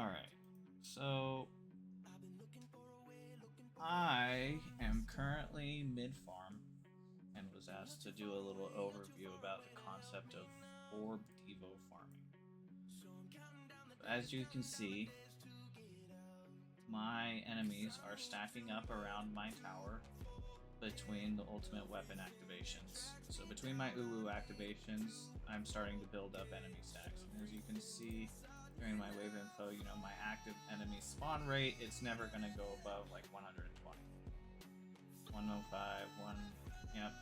Alright, so I am currently mid-farm and was asked to do a little overview about the concept of Orb Devo farming. As you can see, my enemies are stacking up around my tower between the ultimate weapon activations. So between my Uwu activations, I'm starting to build up enemy stacks. And as you can see during my wave info, you know, my active enemy spawn rate, it's never going to go above like 120. 105, yep.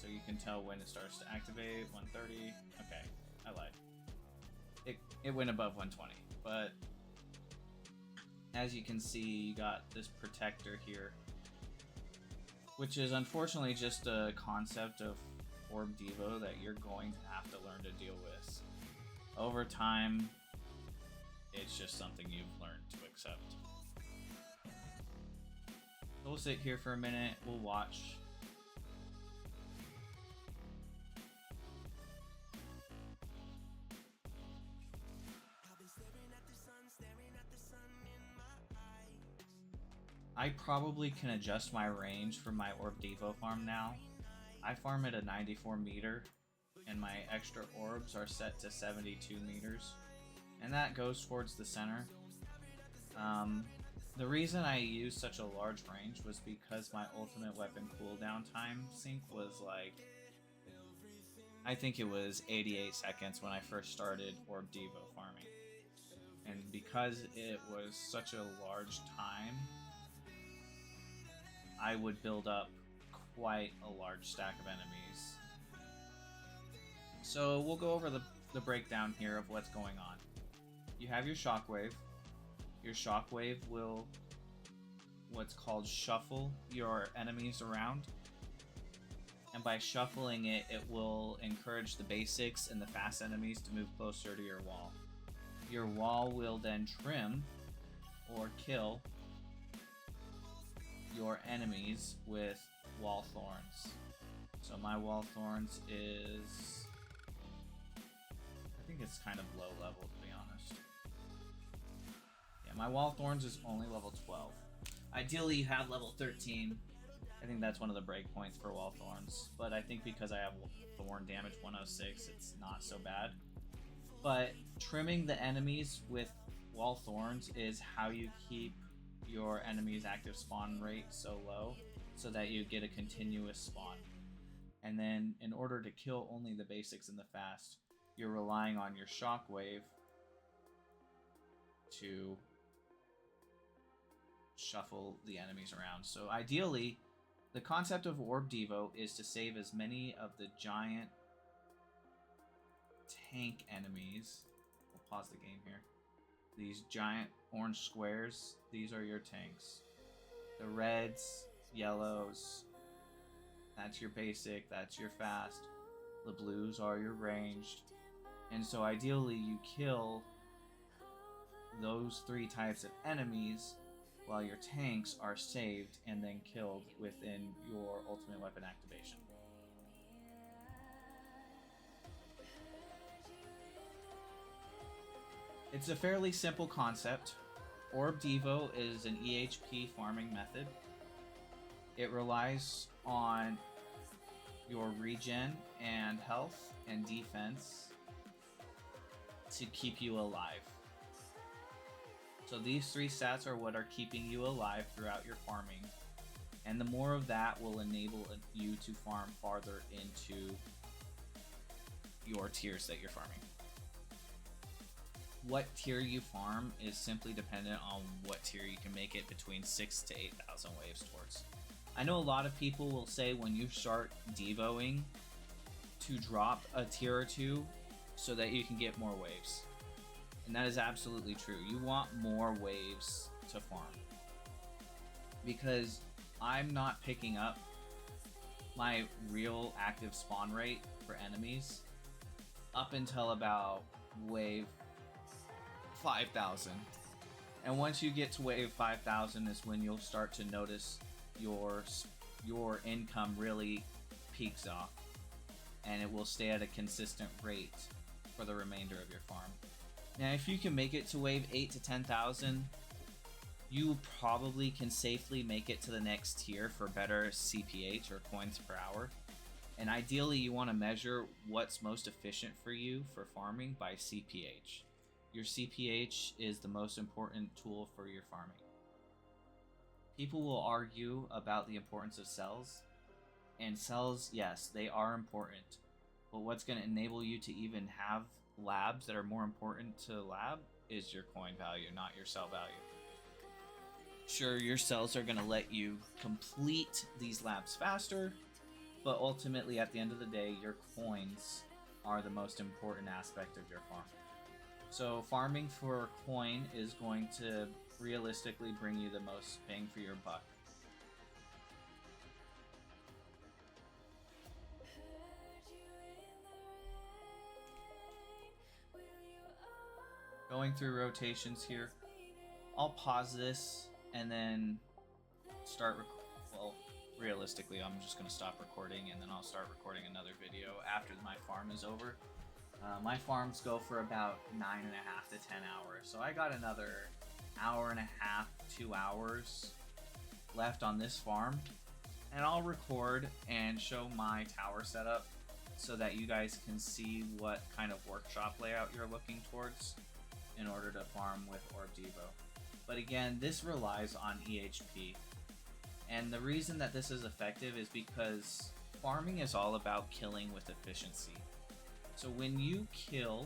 So you can tell when it starts to activate, 130, okay, I lied. It went above 120, but as you can see, you got this protector here, which is unfortunately just a concept of Orb Devo that you're going to have to learn to deal with. Over time, it's just something you've learned to accept. We'll sit here for a minute, we'll watch. I probably can adjust my range for my Orb Devo farm now. I farm at a 94 meter, and my extra orbs are set to 72 meters, and that goes towards the center. The reason I used such a large range was because my ultimate weapon cooldown time sync was like, I think it was 88 seconds when I first started Orb Devo farming. And because it was such a large time, I would build up quite a large stack of enemies. So we'll go over the breakdown here of what's going on. You have your shockwave. Your shockwave will what's called shuffle your enemies around. And by shuffling it, it will encourage the basics and the fast enemies to move closer to your wall. Your wall will then trim or kill your enemies with wall thorns. So my wall thorns is, I think it's kind of low level, to be honest. Yeah, my wall thorns is only level 12. Ideally you have level 13. I think that's one of the breakpoints for wall thorns, but I think because I have thorn damage 106, it's not so bad. But trimming the enemies with wall thorns is how you keep your enemy's active spawn rate so low, so that you get a continuous spawn. And then in order to kill only the basics and the fast, you're relying on your shockwave to shuffle the enemies around. So ideally, the concept of Orb Devo is to save as many of the giant tank enemies. We'll pause the game here. These giant orange squares, these are your tanks. The reds, yellows, that's your basic, that's your fast. The blues are your ranged. And so ideally you kill those three types of enemies while your tanks are saved and then killed within your ultimate weapon activation. It's a fairly simple concept. Orb Devo is an EHP farming method. It relies on your regen and health and defense to keep you alive. So these three stats are what are keeping you alive throughout your farming, and the more of that will enable you to farm farther into your tiers that you're farming. What tier you farm is simply dependent on what tier you can make it between 6,000 to 8,000 waves towards. I know a lot of people will say when you start devoing to drop a tier or two so that you can get more waves. And that is absolutely true. You want more waves to farm. Because I'm not picking up my real active spawn rate for enemies up until about wave 5,000. And once you get to wave 5,000 is when you'll start to notice your income really peaks off, and it will stay at a consistent rate for the remainder of your farm. Now, if you can make it to wave 8 to 10,000, you probably can safely make it to the next tier for better CPH or coins per hour. And ideally, you want to measure what's most efficient for you for farming by CPH. Your CPH is the most important tool for your farming. People will argue about the importance of cells, and cells, yes, they are important. But what's going to enable you to even have labs that are more important to lab is your coin value, not your cell value. Sure, your cells are going to let you complete these labs faster, but ultimately, at the end of the day, your coins are the most important aspect of your farm. So farming for coin is going to realistically bring you the most bang for your buck. Going through rotations here, I'll pause this and then start well, realistically, I'm just going to stop recording and then I'll start recording another video after my farm is over. My farms go for about 9.5 to 10 hours, so I got another hour and a half, 2 hours left on this farm, and I'll record and show my tower setup so that you guys can see what kind of workshop layout you're looking towards in order to farm with Orb Devo. But again, this relies on EHP. And the reason that this is effective is because farming is all about killing with efficiency. So when you kill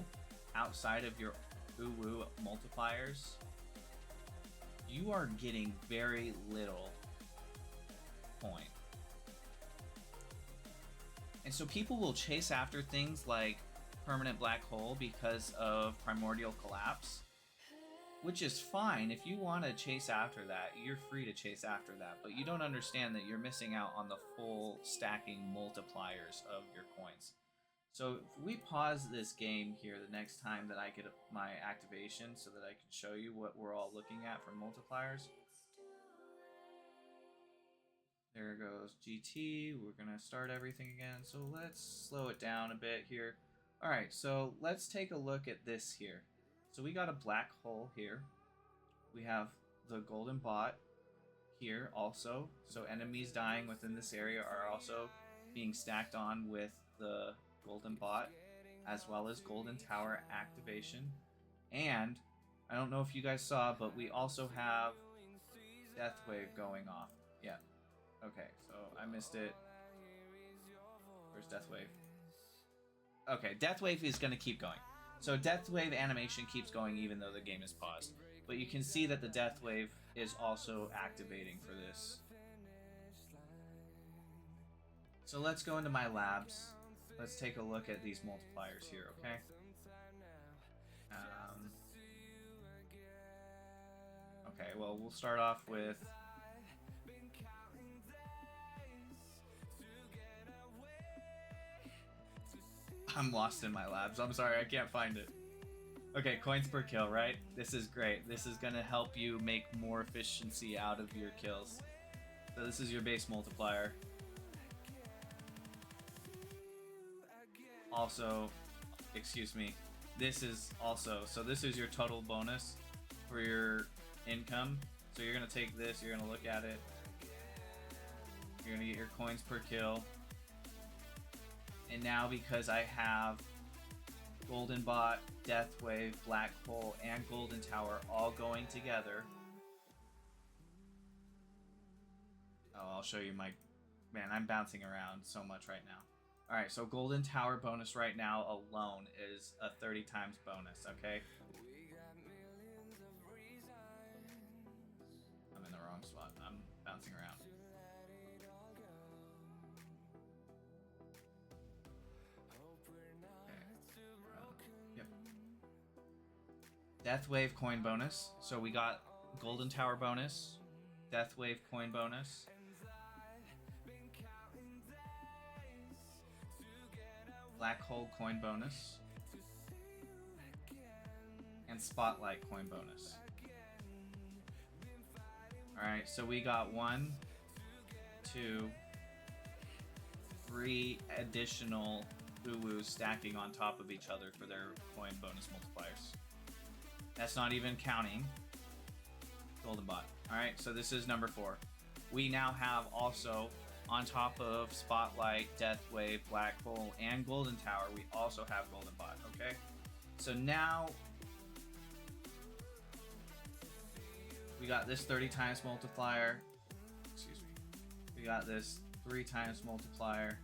outside of your uwu multipliers, you are getting very little coin. And so people will chase after things like permanent black hole because of primordial collapse, which is fine. If you want to chase after that, you're free to chase after that, but you don't understand that you're missing out on the full stacking multipliers of your coins. So if we pause this game here the next time that I get my activation so that I can show you what we're all looking at for multipliers. There goes GT. We're going to start everything again. So let's slow it down a bit here. All right, so let's take a look at this here. So we got a black hole here. We have the golden bot here also. So enemies dying within this area are also being stacked on with the golden bot, as well as golden tower activation. And I don't know if you guys saw, but we also have death wave going off. Yeah. Okay, so I missed it. Where's death wave? Okay, death wave is going to keep going. So death wave animation keeps going even though the game is paused. But you can see that the death wave is also activating for this. So let's go into my labs. Let's take a look at these multipliers here, okay? Okay, well, we'll start off with... I'm lost in my labs. I'm sorry, I can't find it. Okay, coins per kill, right? This is great. This is going to help you make more efficiency out of your kills. So this is your base multiplier. Also, excuse me, this is also, so this is your total bonus for your income. So you're going to take this, you're going to look at it. You're going to get your coins per kill. And now because I have Golden Bot, Death Wave, Black Hole, and Golden Tower all going together. Oh, I'll show you my... Man, I'm bouncing around so much right now. Alright, so Golden Tower bonus right now alone is a 30 times bonus, okay? I'm in the wrong spot. I'm bouncing around. Death Wave coin bonus. So we got Golden Tower bonus, Death Wave coin bonus, Black Hole coin bonus, and Spotlight coin bonus. Alright, so we got 1, 2, 3 additional uwus stacking on top of each other for their coin bonus multipliers. That's not even counting Golden Bot. Alright, so this is number 4. We now have also, on top of Spotlight, Death Wave, Black Hole, and Golden Tower, we also have Golden Bot, okay? So now, we got this 30 times multiplier. Excuse me. We got this 3 times multiplier.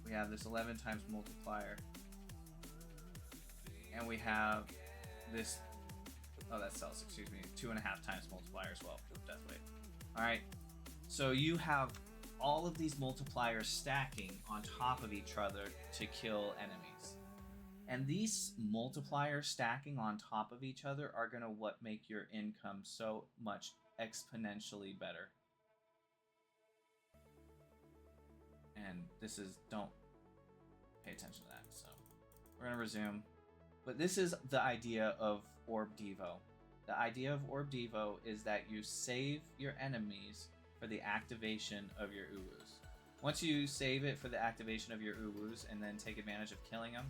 We have this 11 times multiplier. And we have this, oh, that sells, excuse me, 2.5 times multiplier as well for Death Wave. Alright, so you have all of these multipliers stacking on top of each other to kill enemies. And these multipliers stacking on top of each other are going to make your income so much exponentially better. And this is, don't pay attention to that, so we're going to resume. But this is the idea of Orb Devo. The idea of Orb Devo is that you save your enemies for the activation of your uwus. Once you save it for the activation of your uwus and then take advantage of killing them,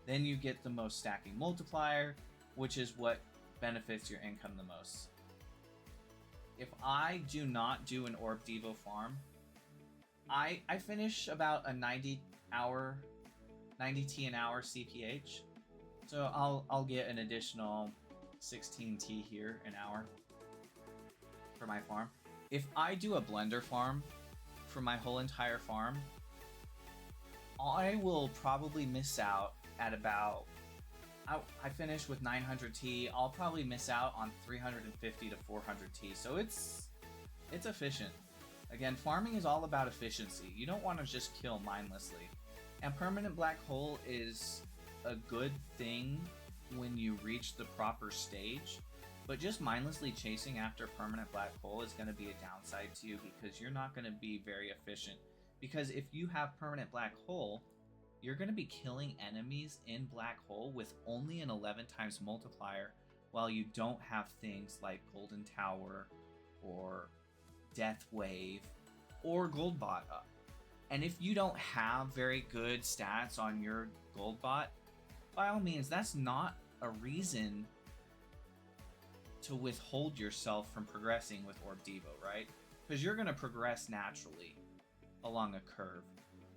then you get the most stacking multiplier, which is what benefits your income the most. If I do not do an Orb Devo farm, I finish about a 90 T an hour CPH. So I'll get an additional 16 T here an hour for my farm. If I do a blender farm for my whole entire farm, I will probably miss out at about, I finish with 900 T, I'll probably miss out on 350 to 400 T. So it's efficient. Again, farming is all about efficiency. You don't want to just kill mindlessly. And Permanent Black Hole is a good thing when you reach the proper stage, but just mindlessly chasing after Permanent Black Hole is going to be a downside to you because you're not going to be very efficient. Because if you have Permanent Black Hole, you're going to be killing enemies in Black Hole with only an 11 times multiplier, while you don't have things like Golden Tower or Death Wave or Gold Bot up. And if you don't have very good stats on your Gold Bot, by all means, that's not a reason to withhold yourself from progressing with Orb Devo, right? Because you're going to progress naturally along a curve.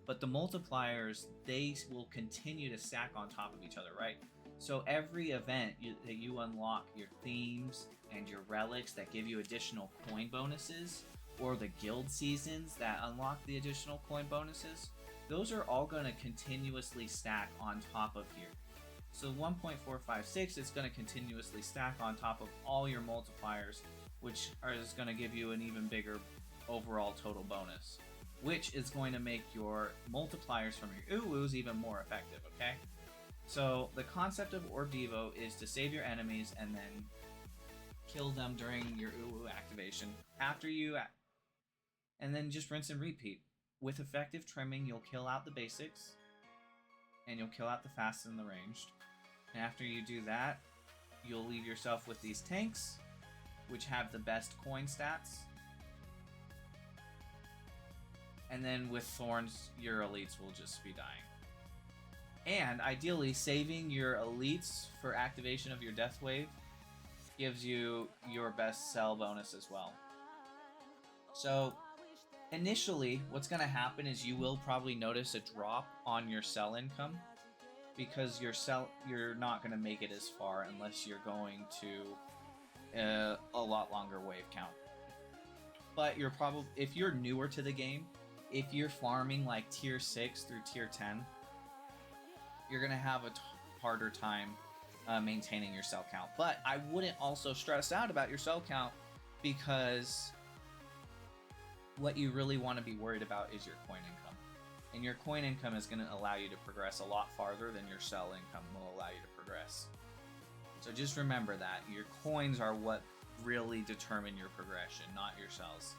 But the multipliers, they will continue to stack on top of each other, right? So every event that you unlock, your themes and your relics that give you additional coin bonuses, or the guild seasons that unlock the additional coin bonuses, those are all going to continuously stack on top of here. So 1.456 is going to continuously stack on top of all your multipliers, which is going to give you an even bigger overall total bonus, which is going to make your multipliers from your uwus even more effective, okay? So the concept of Orb Devo is to save your enemies and then kill them during your uwu activation. And then just rinse and repeat. With effective trimming, you'll kill out the basics, and you'll kill out the fast and the ranged. And after you do that, you'll leave yourself with these tanks, which have the best coin stats. And then with thorns, your elites will just be dying. And ideally, saving your elites for activation of your Death Wave gives you your best sell bonus as well. So initially, what's going to happen is you will probably notice a drop on your sell income, because you're not going to make it as far unless you're going to a lot longer wave count. But you're probably, if you're newer to the game, if you're farming like tier 6 through tier 10, you're going to have a harder time maintaining your cell count. But I wouldn't also stress out about your cell count, because what you really want to be worried about is your coin income. And your coin income is going to allow you to progress a lot farther than your cell income will allow you to progress. So just remember that. Your coins are what really determine your progression, not your cells.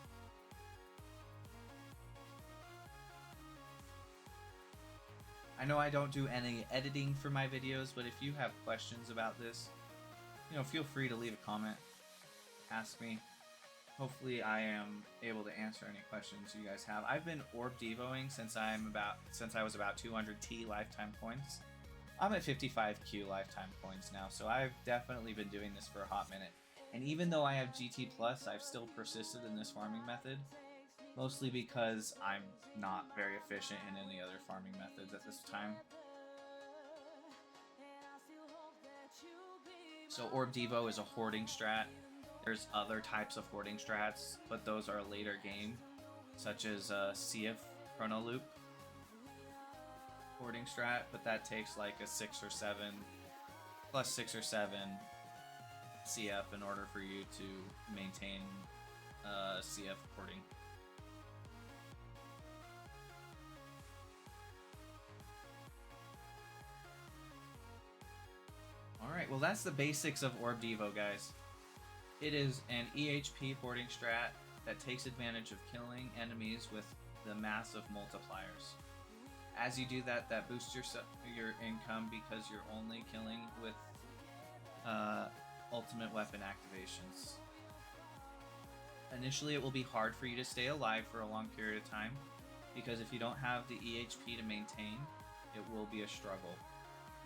I know I don't do any editing for my videos, but if you have questions about this, feel free to leave a comment. Ask me. Hopefully I am able to answer any questions you guys have. I've been Orb Devoing since I was about 200 T lifetime points. I'm at 55 Q lifetime coins now, so I've definitely been doing this for a hot minute. And even though I have GT+, I've still persisted in this farming method, mostly because I'm not very efficient in any other farming methods at this time. So Orb Devo is a hoarding strat. There's other types of hoarding strats, but those are later game, such as CF Chrono Loop hoarding strat, but that takes like a 6 or 7 plus 6 or 7 CF in order for you to maintain CF hoarding. Alright, well that's the basics of Orb Devo, guys. It is an EHP hoarding strat that takes advantage of killing enemies with the massive multipliers. As you do that, that boosts your income because you're only killing with ultimate weapon activations. Initially, it will be hard for you to stay alive for a long period of time, because if you don't have the EHP to maintain, it will be a struggle.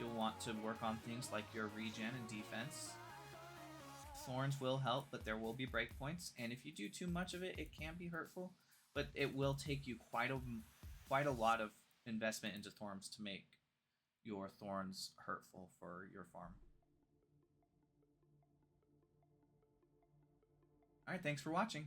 You'll want to work on things like your regen and defense. Thorns will help, but there will be breakpoints, and if you do too much of it, it can be hurtful, but it will take you quite a lot of investment into thorns to make your thorns hurtful for your farm. Alright, thanks for watching.